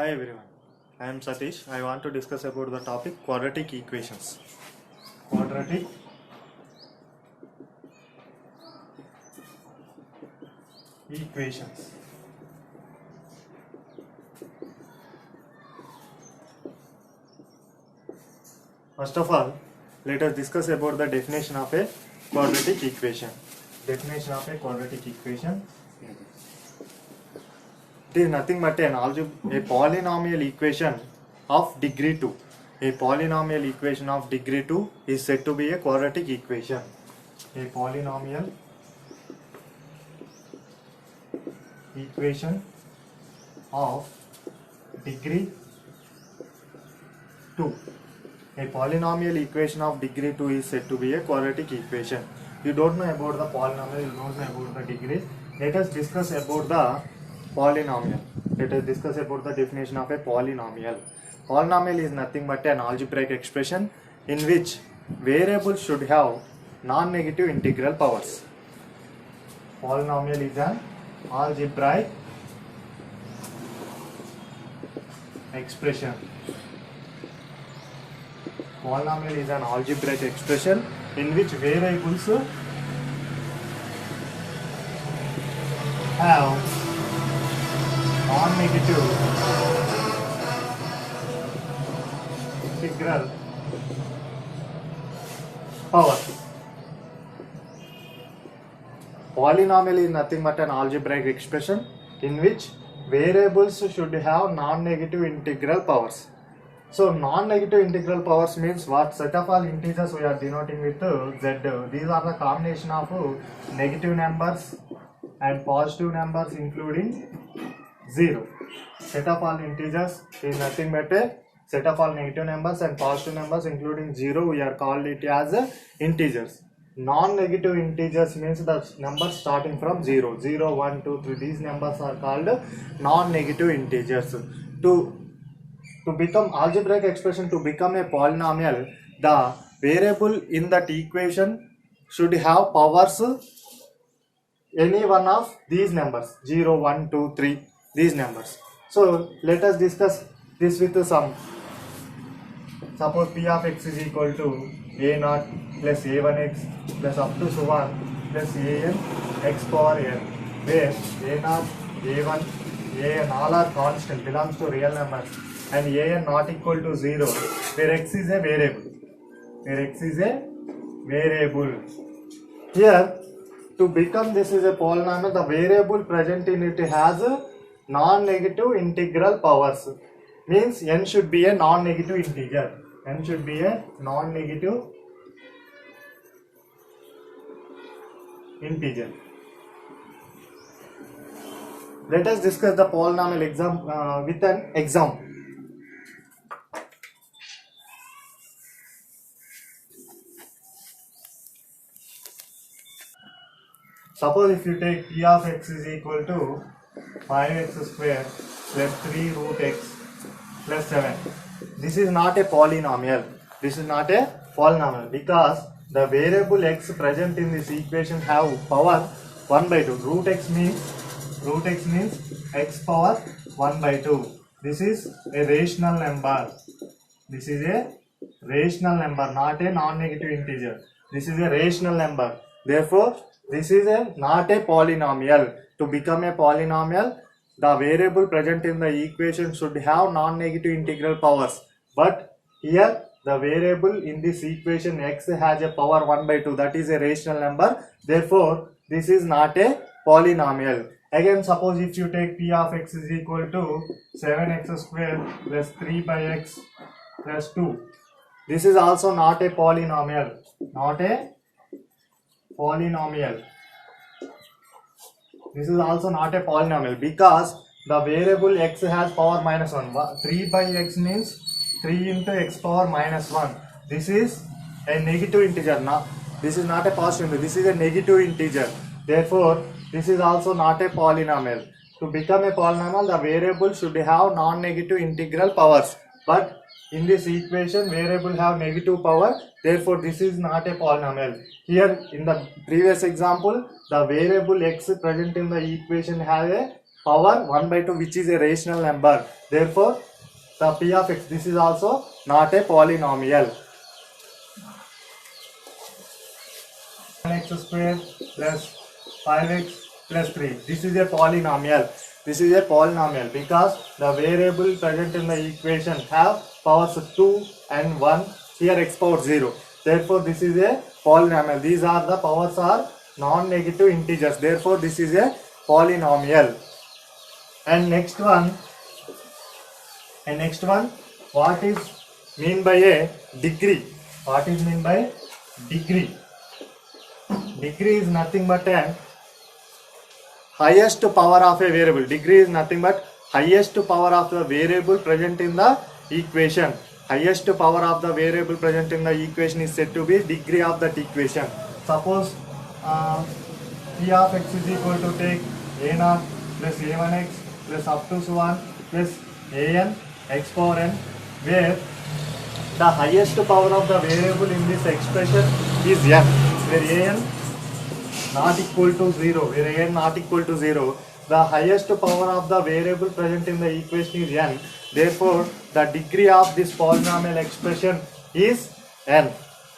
Hi everyone, I am Satish. I want to discuss about the topic quadratic equations. Quadratic equations. First of all, let us discuss about the definition of a quadratic equation. Definition of a quadratic equation. It is nothing but a polynomial equation of degree 2. A polynomial equation of degree 2 is said to be a quadratic equation. A polynomial equation of degree 2. A polynomial equation of degree 2 is said to be a quadratic equation. You don't know about the polynomial, you don't know about the degree. Let us discuss about the polynomial. Let us discuss about the definition of a polynomial. Polynomial is nothing but an algebraic expression in which variables should have non-negative integral powers. Polynomial is an algebraic expression. Polynomial is an algebraic expression in which variables have non-negative integral power. Polynomial is nothing but an algebraic expression in which variables should have non-negative integral powers. So non-negative integral powers means what? Set of all integers we are denoting with z. These are the combination of negative numbers and positive numbers including 0. Set of all integers is nothing but a set of all negative numbers and positive numbers including 0. We are called it as integers. Non-negative integers means the numbers starting from 0. 0, 1, 2, 3. These numbers are called non-negative integers. To become algebraic expression, to become a polynomial, the variable in that equation should have powers any one of these numbers 0, 1, 2, 3, these numbers. So let us discuss this with some. Suppose p of x is equal to a0 plus a1x plus up to so on plus an x power n, where a0, a1, an all are constant, belongs to real numbers, and an not equal to 0, where x is a variable. Here, to become this is a polynomial, the variable present in it has non-negative integral powers. Means n should be a non-negative integer. N should be a non-negative integer. Let us discuss the polynomial with an example. Suppose if you take p of x is equal to 5x square plus 3 root x plus 7. This is not a polynomial. Because the variable x present in this equation have power 1 by 2. Root x means x power 1 by 2. This is a rational number. Not a non-negative integer. This is a rational number. Therefore, this is not a polynomial. To become a polynomial, the variable present in the equation should have non-negative integral powers. But here, the variable in this equation x has a power 1 by 2. That is a rational number. Therefore, this is not a polynomial. Again, suppose if you take p of x is equal to 7x square plus 3 by x plus 2. This is also not a polynomial. This is also not a polynomial because the variable x has power minus 1. 3 by x means 3 into x power minus 1. This is a negative integer. This is not a positive integer. This is a negative integer. Therefore, this is also not a polynomial. To become a polynomial, the variable should have non-negative integral powers. But in this equation, variable have negative power. Therefore, this is not a polynomial. Here, in the previous example, the variable x present in the equation have a power 1 by 2, which is a rational number. Therefore the p of x, this is also not a polynomial. X square plus 5x plus 3, this is a polynomial. This is a polynomial because the variable present in the equation have powers 2 and 1, here x power 0. Therefore this is a polynomial. These are the powers are non-negative integers. Therefore this is a polynomial. And next one, what is mean by a degree? What is mean by degree? Degree is nothing but a highest power of a variable. Degree is nothing but highest power of the variable present in the equation. Highest power of the variable present in the equation is said to be degree of that equation. Suppose p of x is equal to take a0 plus a1x plus up to so on plus an x power n, where the highest power of the variable in this expression is n, where an not equal to 0, where n not equal to 0, the highest power of the variable present in the equation is n. Therefore the degree of this polynomial expression is n.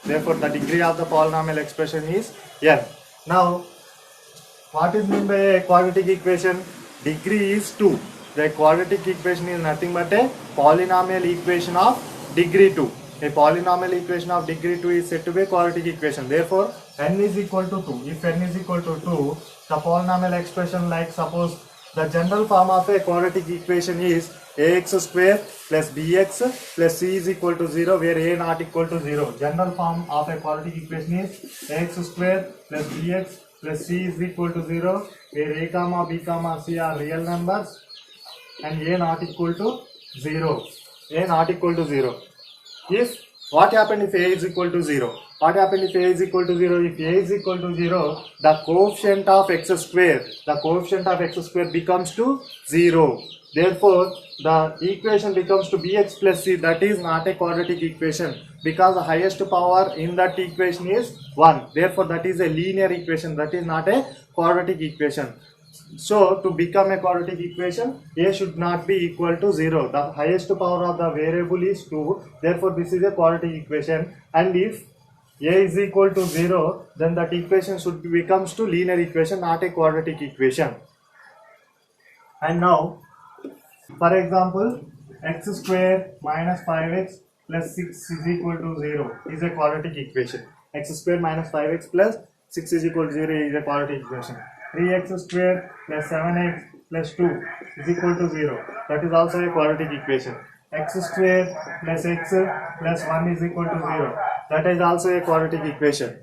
Therefore the degree of the polynomial expression is n. Now what is meant by a quadratic equation? Degree is 2. The quadratic equation is nothing but a polynomial equation of degree 2. A polynomial equation of degree 2 is said to be a quadratic equation. Therefore n is equal to 2. If n is equal to 2, the polynomial expression, like suppose the general form of a quadratic equation is ax square plus bx plus c is equal to 0, where a not equal to 0. General form of a quadratic equation is ax square plus bx plus c is equal to 0, where a comma b comma c are real numbers and a not equal to 0. A not equal to 0. If what happened if a is equal to 0? What happened if a is equal to 0? If a is equal to 0, the coefficient of x square, becomes to 0. Therefore the equation becomes to bx plus c. That is not a quadratic equation because the highest power in that equation is 1. Therefore that is a linear equation. That is not a quadratic equation. So to become a quadratic equation, a should not be equal to 0. The highest power of the variable is 2. Therefore this is a quadratic equation. And if a is equal to 0, then that equation should becomes to linear equation, not a quadratic equation. And now, for example, x square minus 5x plus 6 is equal to 0 is a quadratic equation. X square minus 5x plus 6 is equal to 0 is a quadratic equation. 3x square plus 7x plus 2 is equal to 0. That is also a quadratic equation. X square plus x plus 1 is equal to 0. That is also a quadratic equation.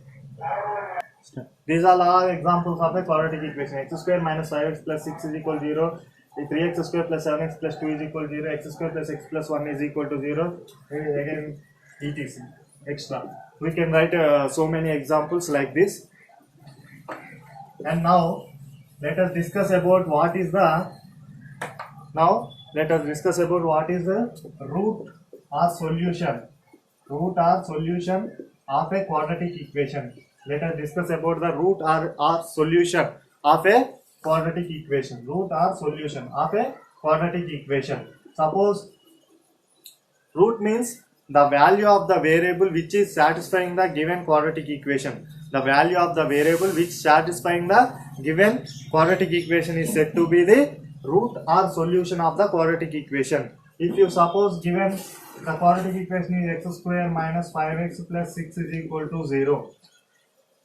These are all examples of a quadratic equation. X square minus 5x plus 6 is equal to 0. 3x square plus 7x plus 2 is equal to 0. X square plus x plus 1 is equal to 0. Again, etc. Extra. We can write so many examples like this. And now let us discuss about what is the root or solution. Root or solution of a quadratic equation. Let us discuss about the root or solution of a quadratic equation. Root or solution of a quadratic equation. Suppose root means the value of the variable which is satisfying the given quadratic equation. The value of the variable which satisfying the given quadratic equation is said to be the root or solution of the quadratic equation. If you suppose given the quadratic equation is x square minus 5x plus 6 is equal to 0.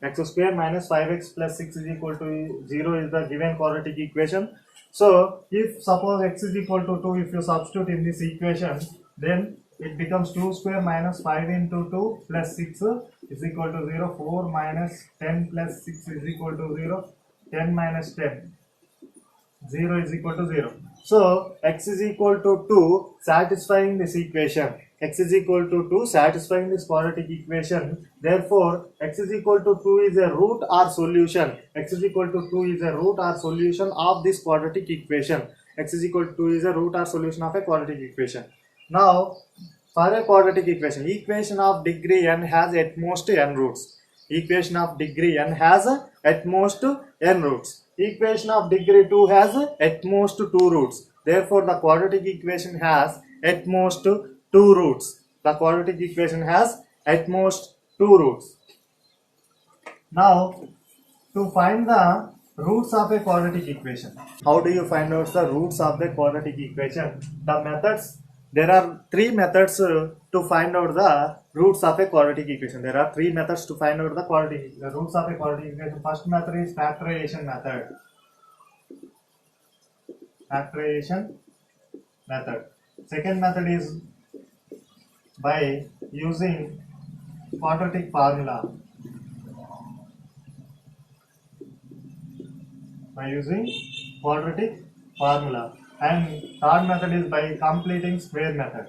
X square minus 5x plus 6 is equal to 0 is the given quadratic equation. So if suppose x is equal to 2, if you substitute in this equation, then it becomes 2 square minus 5 into 2 plus 6 is equal to 0. 4 minus 10 plus 6 is equal to 0. 10 minus 10. 0 is equal to 0. So x is equal to 2 satisfying this equation. X is equal to 2 satisfying this quadratic equation. Therefore x is equal to 2 is a root or solution. X is equal to 2 is a root or solution of this quadratic equation. X is equal to 2 is a root or solution of a quadratic equation. Now for a quadratic equation of degree n has at most n roots. Equation of degree n has at most n roots. Equation of degree 2 has at most 2 roots. Therefore, the quadratic equation has at most 2 roots. The quadratic equation has at most 2 roots. Now, to find the roots of a quadratic equation. How do you find out the roots of the quadratic equation? The methods, there are 3 methods to find out the roots of a quadratic equation. There are 3 methods to find out the roots of a quadratic equation. First method is factorization method. Factorization method. Second method is by using quadratic formula. By using quadratic formula. And third method is by completing square method.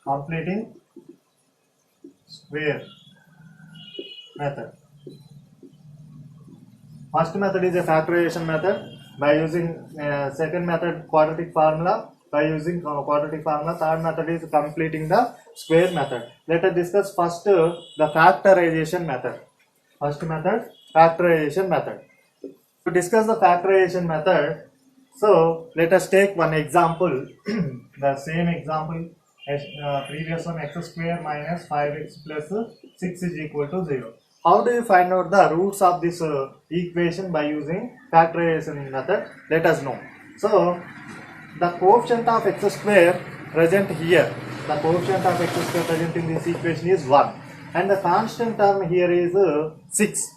Completing square method. First method is a factorization method. By using second method quadratic formula. By using quadratic formula. Third method is completing the square method. Let us discuss first the factorization method. First method, factorization method. To discuss the factorization method, so let us take one example. The same example as previous one, x square minus 5x plus 6 is equal to 0. How do you find out the roots of this equation by using factorization method? Let us know. So the coefficient of x square present here, the coefficient of x square present in this equation is 1, and the constant term here is 6.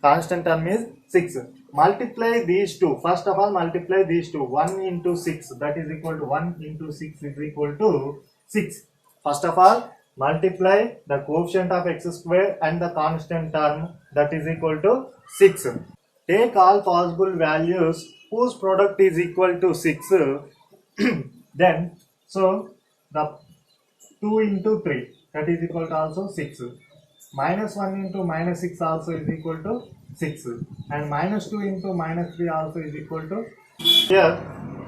Constant term is 6. Multiply these two. First of all, multiply these two. 1 into 6, that is equal to 1 into 6 is equal to 6. First of all, multiply the coefficient of x square and the constant term, that is equal to 6. Take all possible values whose product is equal to 6. Then, so the 2 into 3, that is equal to also 6. Minus 1 into minus 6 also is equal to 6, and minus 2 into minus 3 also is equal to. Here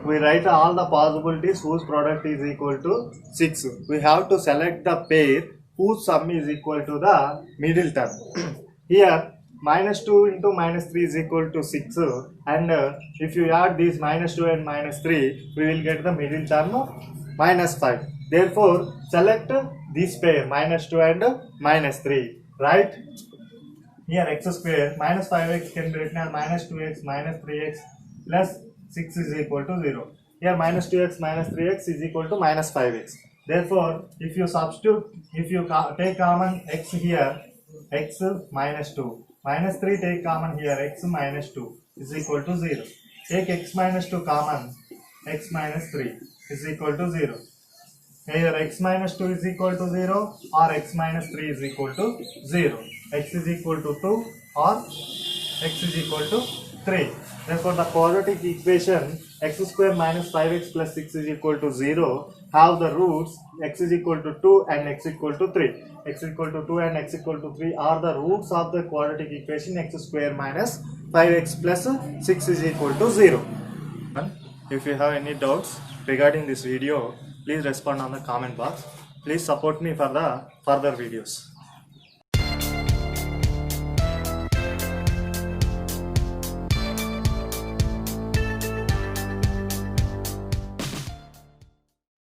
we write all the possibilities whose product is equal to 6. We have to select the pair whose sum is equal to the middle term. Here minus 2 into minus 3 is equal to 6, and if you add these minus 2 and minus 3, we will get the middle term minus 5. Therefore, select this pair minus 2 and minus 3. Right? Here x square minus 5x can be written as minus 2x minus 3x plus 6 is equal to 0. Here minus 2x minus 3x is equal to minus 5x. Therefore, if you substitute, if you take common x here, x minus 2. Minus 3 take common here, x minus 2 is equal to 0. Take x minus 2 common, x minus 3 is equal to 0. Either x minus 2 is equal to 0 or x minus 3 is equal to 0. X is equal to 2 or x is equal to 3. Therefore, the quadratic equation x square minus 5x plus 6 is equal to 0 have the roots x is equal to 2 and x equal to 3. X equal to 2 and x equal to 3 are the roots of the quadratic equation x square minus 5x plus 6 is equal to 0. If you have any doubts regarding this video, please respond on the comment box. Please support me for the further videos.